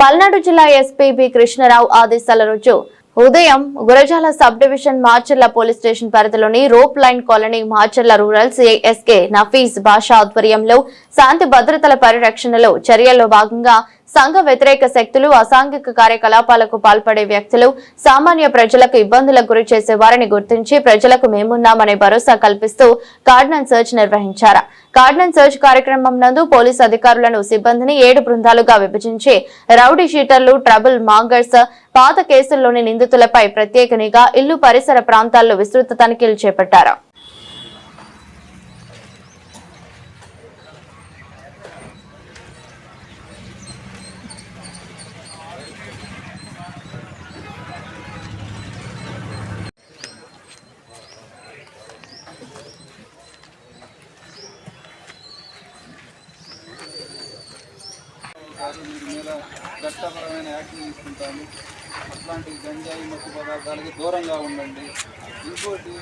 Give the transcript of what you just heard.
పల్నాడు జిల్లా SP B Krishnarao ఆదేశాల రోజు ఉదయం Gurazala sub division Macherla police station పరిధిలోని rope line colony Macherla rural CI S K Nafeez Basha ఆధ్వర్యంలో శాంతి భద్రతల పరిరక్షణలో చర్యల్లో భాగంగా సంఘ వ్యతిరేక శక్తులు అసాంఘిక కార్యకలాపాలకు పాల్పడే వ్యక్తులు సామాన్య ప్రజలకు ఇబ్బందులకు గురి చేసే వారిని గుర్తించి ప్రజలకు మేమున్నామనే భరోసా కల్పిస్తూ కార్డన్ సర్చ్ నిర్వహించారు. కార్డన్ సర్చ్ కార్యక్రమం నందు పోలీసు అధికారులను సిబ్బందిని 7 బృందాలుగా విభజించి రౌడీ షీటర్లు, ట్రబుల్ మాంగర్స్, పాత కేసుల్లోని నిందితులపై ప్రత్యేక నిఘా, ఇల్లు పరిసర ప్రాంతాల్లో విస్తృత తనిఖీలు చేపట్టారు. వీరి మీద చట్టపరమైన యాక్షన్ తీసుకుంటాము. అట్లాంటి గంజాయి మత్తు పదార్థాలకి దూరంగా ఉండండి. ఇంకోటి